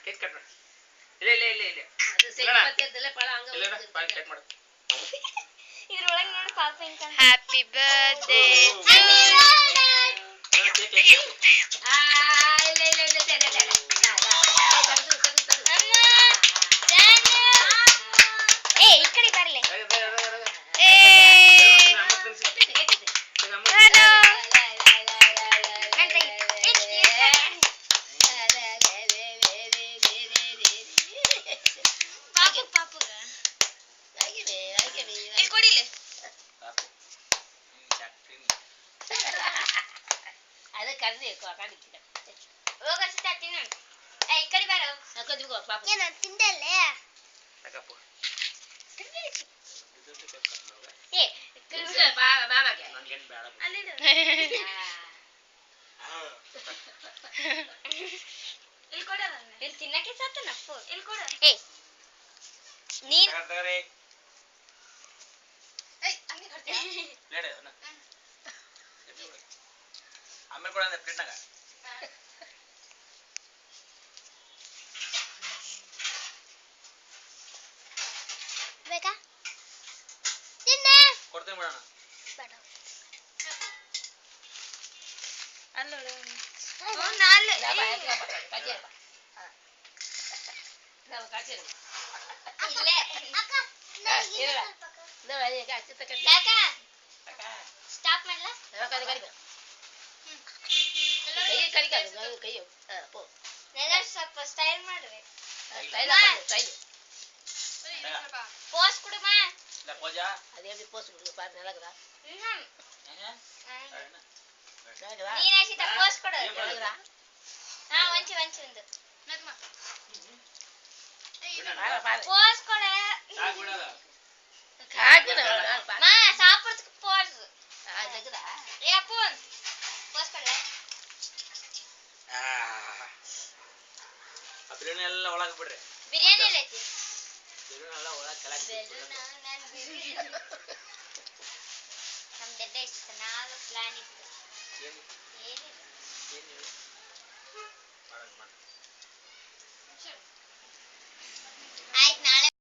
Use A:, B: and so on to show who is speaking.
A: Cake cut ಮಾಡು. ಇಲ್ಲ
B: ಅದು ಸೇಪತ್ತದಲ್ಲ ಪಳ ಹಂಗ
A: ಇಲ್ಲ ಕಟ್ ಮಾಡು.
C: ಇದ್ರೊಳಗೆ ನೋಡಿ ಪಾಪ ಹಿಂಗ
D: ಹ್ಯಾಪಿ ಬರ್ತ್ಡೇ
C: ಈ ಕಡೆ ಬರ್ಲಿ ತಿಂದಲ್ಲೇ ಇಲ್ಲಿ ತಿನ್ನಕ್ಕೆ ಸಾತ ನಪ್ಪು ಇಲ್ಲಿ ಕೊಡ ನೀನ್
A: ಆಮೇಲೆ ಕೂಡ ಪ್ಲೇಟ್ನಾಗ
C: ಬೇಕಾ ತಿನ್ನ
A: ಕೊಡ್ತೇನೆ ಬಿಡೋಣ.
C: ಸ್ಟಾಪ್ ಮಾಡ್ಲಾ ಸ್ವಲ್ಪ ಸ್ಟೈಲ್ ಮಾಡ್ರಿ ಪೋಸ್ ಕೊಡುಮ
B: ಅದೇ ಪೋಸ್ ನೆಲಗದ
C: ನೀನ್ ಹಸಿತ ಪೋಸ್ ಕೊಡು ಹಾ ಒಂಚು ಒಂದು ಪೋಸ್ ಕೊಡ ಮಾ ಸಾಪುರ್ತ್ ಪೋಸ್ ಏ ಪೋನ್ ಪೋಸ್ ಕೊಡ
A: ಬಿರಿಯಾನಿ ಎಲ್ಲ ಒಳಗೆ ಬಿಡ್ರಿ.
C: ಬಿರಿಯಾನಿ ಎಲ್ಲ ಐತಿ
A: ಬಿರಿಯಾನಿ ಎಲ್ಲ ಒಳಗೆ ಕಲಾಕಿ
C: ನಮ್ದೆಲ್ಲ ಇಷ್ಟು ಚೆನ್ನಾಗ ಪ್ಲಾನ್ ಇತ್ತು ಏನಿಲ್ಲ
A: ಏನು